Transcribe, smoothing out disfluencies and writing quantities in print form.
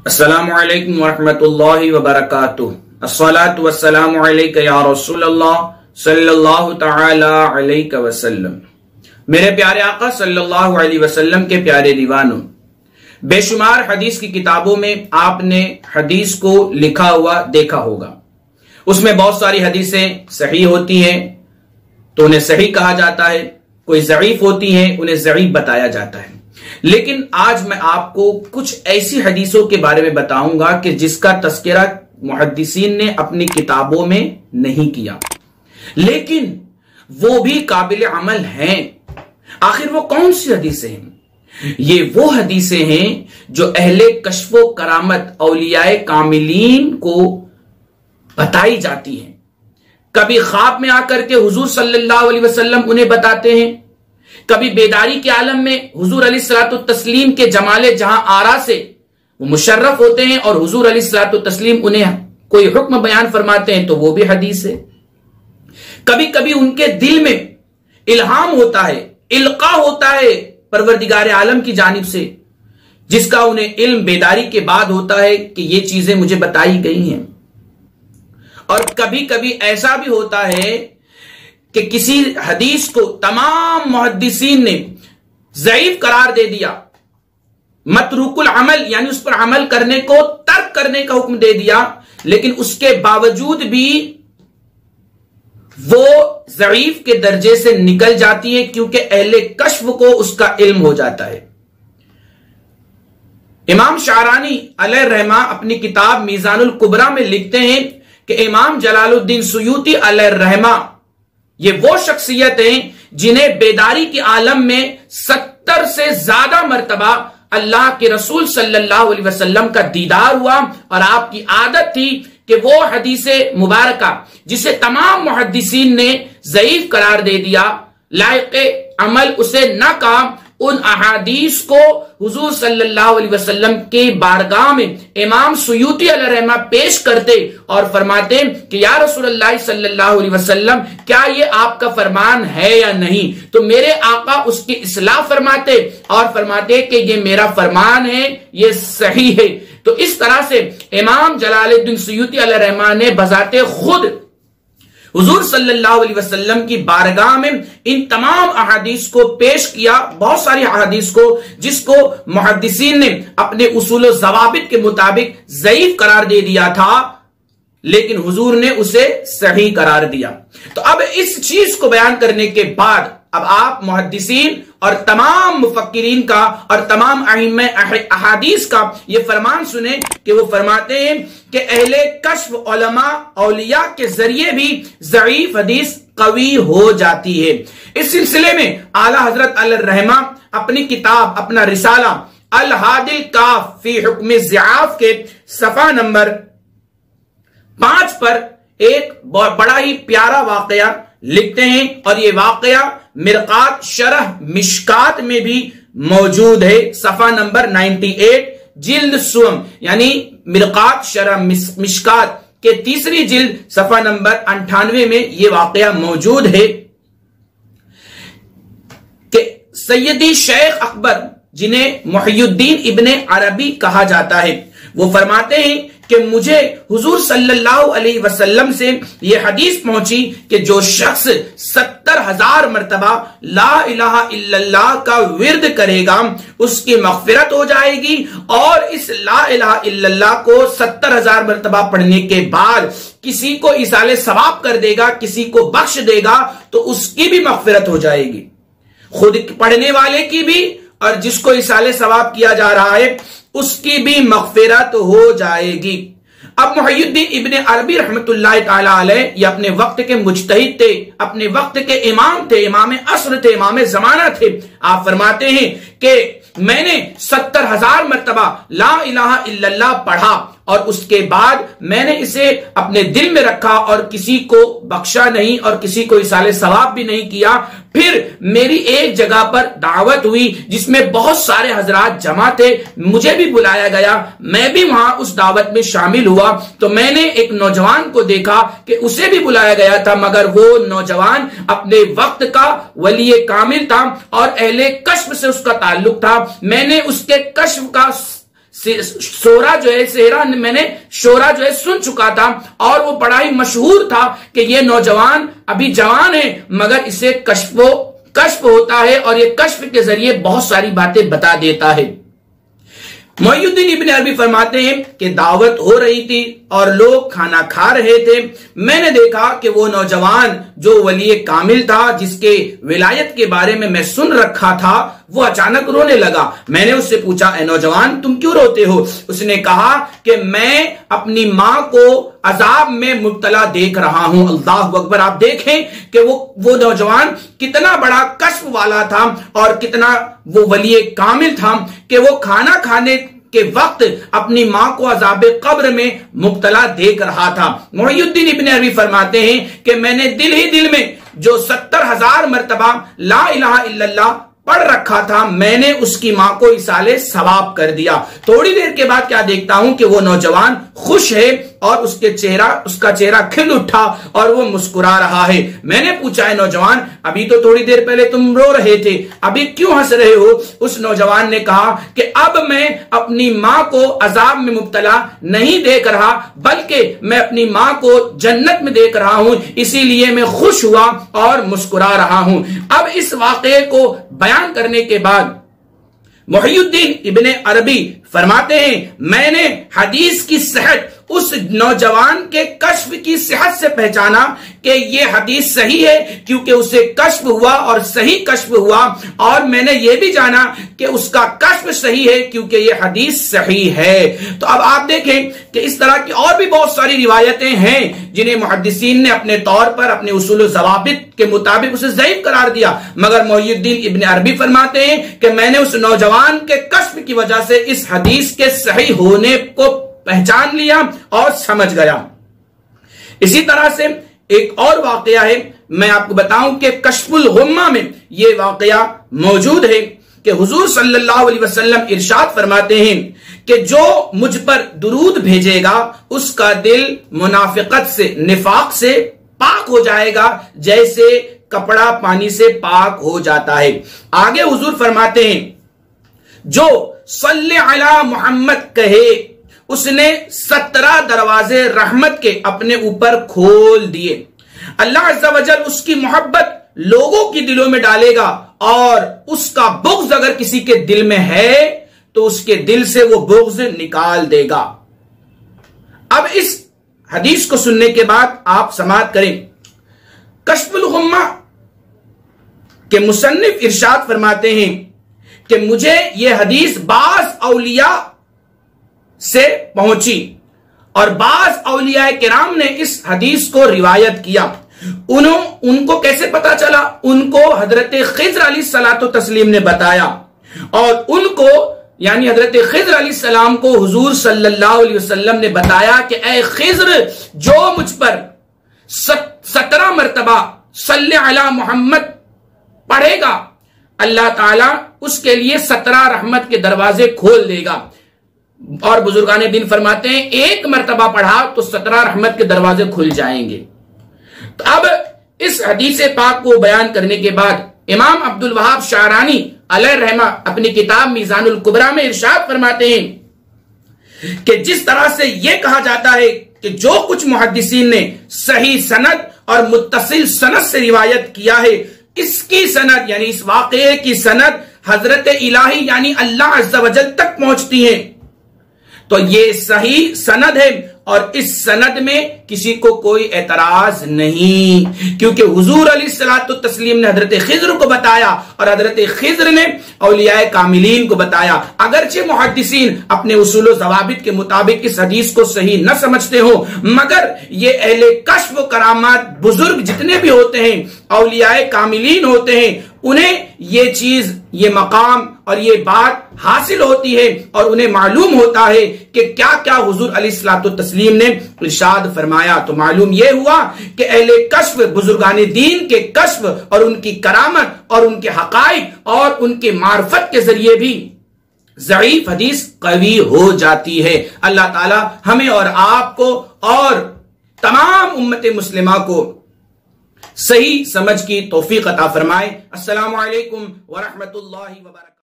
अस्सलामु अलैकुम वरहमतुल्लाहि वबरकातुहू। अस्सलातु वस्सलामु अलैका या रसूलल्लाह सल्लल्लाहु तआला अलैहि वसल्लम। मेरे प्यारे आका सल्लल्लाहु अलैहि वसल्लम के प्यारे दीवानों, बेशुमार हदीस की किताबों में आपने हदीस को लिखा हुआ देखा होगा। उसमें बहुत सारी हदीसें सही होती हैं तो उन्हें सही कहा जाता है, कोई ज़ईफ होती हैं उन्हें ज़ईफ बताया जाता है। लेकिन आज मैं आपको कुछ ऐसी हदीसों के बारे में बताऊंगा कि जिसका तस्करा मुहद्दिसीन ने अपनी किताबों में नहीं किया, लेकिन वो भी काबिल अमल हैं। आखिर वो कौन सी हदीसें हैं? ये वो हदीसें हैं जो अहले कश्फो करामत औलियाए कामिलीन को बताई जाती हैं। कभी ख्वाब में आकर के हुजूर सल्लल्लाहु अलैहि वसल्लम उन्हें बताते हैं, कभी बेदारी के आलम में हुजूर अलैहिस्सलातु तस्लीम के जमाले जहां आरा से वो मुशर्रफ होते हैं और हुजूर अलैहिस्सलातु तस्लीम उन्हें कोई हुक्म बयान फरमाते हैं तो वो भी हदीस है। कभी कभी उनके दिल में इल्हाम होता है, इल्का होता है परवरदिगार आलम की जानिब से, जिसका उन्हें इल्म बेदारी के बाद होता है कि ये चीजें मुझे बताई गई हैं। और कभी कभी ऐसा भी होता है कि किसी हदीस को तमाम मुहद्दिसीन ने ज़ईफ करार दे दिया, मतरूकुल अमल यानी उस पर अमल करने को तर्क करने का हुक्म दे दिया, लेकिन उसके बावजूद भी वो ज़ईफ के दर्जे से निकल जाती है क्योंकि अहले कश्फ को उसका इल्म हो जाता है। इमाम शारानी अलैहि रहमा अपनी किताब मीज़ानुल कुबरा में लिखते हैं कि इमाम जलालुद्दीन सुयूती अलैहि रहमा ये वो शख्सियत हैं जिन्हें बेदारी के आलम में 70 से ज्यादा मर्तबा अल्लाह के रसूल सल्लल्लाहु अलैहि वसल्लम का दीदार हुआ, और आपकी आदत थी कि वो हदीसे मुबारका जिसे तमाम मुहद्दिसीन ने ज़ईफ करार दे दिया, लायक़े अमल उसे न कहा, उन अहादीस को हुजूर सल्लल्लाहु अलैहि वसल्लम के बारगाह में इमाम सुयूती अलैहि रहमा पेश करते और फरमाते कि या रसूलल्लाह सल्लल्लाहु अलैहि वसल्लम, क्या ये आपका फरमान है या नहीं? तो मेरे आका उसकी इस्लाह फरमाते और फरमाते कि ये मेरा फरमान है, ये सही है। तो इस तरह से इमाम जलालुद्दीन सुयूती अलैहि रहमा ने बजाते खुद हुजूर सल्लल्लाहु अलैहि वसल्लम की बारगाह में इन तमाम अहादीस को पेश किया, बहुत सारी अहादीस को जिसको मुहद्दिसीन ने अपने उसूल व ज़वाबित के मुताबिक ज़ईफ करार दे दिया था, लेकिन हुजूर ने उसे सही करार दिया। तो अब इस चीज को बयान करने के बाद अब आप मुहद्दिसीन और तमाम मुफक्किरीन का और तमाम अइम्मा अहादीस का ये फरमान सुने कि वो फरमाते हैं कि अहले कश्फ उलमा औलिया के जरिए भी ज़ईफ हदीस कवी हो जाती है। इस सिलसिले में आला हजरत अलैहि रहमा अपनी किताब, अपना रिसाला अल हादिल काफ फी हुक्म ज़िआफ के सफा नंबर 5 पर एक बड़ा ही प्यारा वाकया लिखते हैं, और ये वाकया मिरकात शरह मिशकात में भी मौजूद है। सफा नंबर 98 जिल्द सुम यानी मिरकात शरह मिशकात के तीसरी जिल्द सफा नंबर 98 में ये वाकया मौजूद है कि सैयदी शेख अकबर, जिन्हें मुहियुद्दीन इब्ने अरबी कहा जाता है, वो फरमाते हैं कि मुझे हुजूर सल्लल्लाहु अलैहि वसल्लम से यह हदीस पहुंची कि जो शख्स 70,000 मर्तबा ला इलाहा इल्लल्लाह का विर्द करेगा उसकी मग़फ़िरत हो जाएगी, और इस ला इलाहा इल्लल्लाह को 70,000 मर्तबा पढ़ने के बाद किसी को इसाले सवाब कर देगा, किसी को बख्श देगा, तो उसकी भी मग़फ़िरत हो जाएगी, खुद पढ़ने वाले की भी और जिसको इसाले सवाब किया जा रहा है उसकी भी मग़फ़िरत हो जाएगी। अब मुहियुद्दीन इब्ने अरबी रहमतुल्लाह ताला अलैह ये अपने वक्त के मुज्तहिद थे, अपने वक्त के इमाम थे, इमाम असर थे, इमाम जमाना थे। आप फरमाते हैं कि मैंने 70,000 मर्तबा ला इलाहा इल्लल्लाह पढ़ा और उसके बाद मैंने इसे अपने दिल में रखा और किसी को बख्शा नहीं और किसी को इसाले सवाब भी नहीं किया। फिर मेरी एक जगह पर दावत हुई जिसमें बहुत सारे हजरात जमा थे, मुझे भी बुलाया गया, मैं भी वहां उस दावत में शामिल हुआ। तो मैंने एक नौजवान को देखा कि उसे भी बुलाया गया था, मगर वो नौजवान अपने वक्त का वली कामिल था और अहले कश्फ से उसका ताल्लुक था। मैंने उसके कश्फ का शोरा जो है सेहरा मैंने शोरा जो है सुन चुका था और वो बड़ा ही मशहूर था कि ये नौजवान अभी जवान है मगर इसे कश्फ होता है और ये कश्फ के जरिए बहुत सारी बातें बता देता है। मोइनुद्दीन इब्न अरबी फरमाते हैं कि दावत हो रही थी और लोग खाना खा रहे थे। मैंने देखा कि वो नौजवान जो वली कामिल था, जिसके विलायत के बारे में मैं सुन रखा था, वो अचानक रोने लगा। मैंने उससे पूछा, ए नौजवान तुम क्यों रोते हो? उसने कहा कि मैं अपनी मां को अजाब में मुब्तला देख रहा हूं। अल्लाह अकबर। आप देखें कि वो नौजवान कितना बड़ा कश्फ वाला था और कितना वो वली कामिल था कि वो खाना खाने के वक्त अपनी मां को अजाब कब्र में मुब्तला देख रहा था। मोइनुद्दीन इब्न अरबी फरमाते हैं कि मैंने दिल ही दिल में जो 70,000 मरतबा ला इलाहा इल्लल्लाह पढ़ रखा था, मैंने उसकी मां को इसाले सवाब कर दिया। थोड़ी देर के बाद क्या देखता हूं कि वो नौजवान खुश है और उसका चेहरा खिल उठा और वो मुस्कुरा रहा है। मैंने पूछा, है नौजवान अभी तो थोड़ी देर पहले तुम रो रहे थे, अभी क्यों हंस रहे हो? उस नौजवान ने कहा कि अब मैं अपनी मां को अजाब में मुब्तला नहीं देख रहा, बल्कि मैं अपनी मां को जन्नत में देख रहा हूं, इसीलिए मैं खुश हुआ और मुस्कुरा रहा हूं। अब इस वाकये को बयान करने के बाद मोहिउद्दीन इब्न अरबी फरमाते हैं, मैंने हदीस की सेहत उस नौजवान के कश्फ की सेहत से पहचाना कि ये हदीस सही है, क्योंकि उसे कश्फ हुआ और सही कश्फ हुआ, और मैंने ये भी जाना कि उसका कश्फ सही है क्योंकि ये हदीस सही है। तो अब आप देखें कि इस तरह की और भी बहुत सारी रिवायतें हैं जिन्हें मुहद्दिसीन ने अपने तौर पर अपने उसूल ज़वाबित के मुताबिक उसे ज़ईफ करार दिया, मगर मोइनुद्दीन इब्न अरबी फरमाते हैं कि मैंने उस नौजवान के कश्फ की वजह से इस हदीस के सही होने को पहचान लिया और समझ गया। इसी तरह से एक और वाकया है, मैं आपको बताऊं कि कश्फुल गुम्मा में यह वाकया मौजूद है कि हुजूर सल्लल्लाहु अलैहि वसल्लम इरशाद फरमाते हैं कि जो मुझ पर दुरूद भेजेगा उसका दिल मुनाफिकत से, निफाक से पाक हो जाएगा, जैसे कपड़ा पानी से पाक हो जाता है। आगे हुजूर फरमाते हैं, जो सल्ले अला मोहम्मद कहे उसने 17 दरवाजे रहमत के अपने ऊपर खोल दिए। अल्लाह अज़्ज़ा वजल उसकी मोहब्बत लोगों की दिलों में डालेगा और उसका बुग़्ज़ अगर किसी के दिल में है तो उसके दिल से वो बुग़्ज़ निकाल देगा। अब इस हदीस को सुनने के बाद आप समाअत करें। कश्फुल गुम्मा के मुसन्निफ इरशाद फरमाते हैं कि मुझे यह हदीस बाज़ औलिया से पहुंची और बाज़ औलिया किराम ने इस हदीस को रिवायत किया। उनको कैसे पता चला? उनको हजरत खिज़्र अलैहिस्सलातु तस्लीम ने बताया और उनको यानी हजरत खिज़्र अलैहिस्सलाम को हुजूर सल्लल्लाहु अलैहि वसल्लम ने बताया कि ए खिज़्र, जो मुझ पर 17 मरतबा सल्ले अला मोहम्मद पढ़ेगा, अल्लाह ताला उसके लिए 17 रहमत के दरवाजे खोल देगा। और बुजुर्गाने दिन फरमाते हैं, एक मर्तबा पढ़ा तो 17 रहमत के दरवाजे खुल जाएंगे। तो अब इस हदीस पाक को बयान करने के बाद इमाम अब्दुल वहाब शारानी अलैहि रहमा अपनी किताब मीज़ानुल कुबरा में इरशाद फरमाते हैं कि जिस तरह से यह कहा जाता है कि जो कुछ मुहद्दिसीन ने सही सनद और मुत्तसिल सनद से रिवायत किया है, इसकी सनद यानी इस वाक़ये की सनद हजरत इलाही यानी अल्लाह अज़्ज़ा वजल तक पहुंचती है, तो ये सही सनद है और इस सनद में किसी को कोई एतराज नहीं, क्योंकि हुजूर अलैहिस्सलातु तस्लीम ने हजरत खिज़्र को बताया और हजरत खिज़्र ने औलियाए कामिलीन को बताया। अगरचे मुहद्दिसीन अपने उसूल ज़वाबित के मुताबिक इस हदीस को सही न समझते हो, मगर ये अहले कश्फ व करामात बुजुर्ग जितने भी होते हैं, औलियाए कामिलीन होते हैं, उन्हें ये चीज, ये मकाम और ये बात हासिल होती है और उन्हें मालूम होता है कि क्या क्या हुजूर अलैहिस्सलातु तस्लीम ने इरशाद फरमाया। तो मालूम यह हुआ कि अहले कश्फ, बुजुर्गाने दीन के कश्फ और उनकी करामत और उनके हकाइक और उनके मार्फत के जरिए भी ज़ईफ हदीस कवी हो जाती है। अल्लाह ताला हमें और आपको और तमाम उम्मत मुस्लिमा को सही समझ की तौफीक अता फरमाए। अस्सलामु अलैकुम व रहमतुल्लाहि व बरकातहू।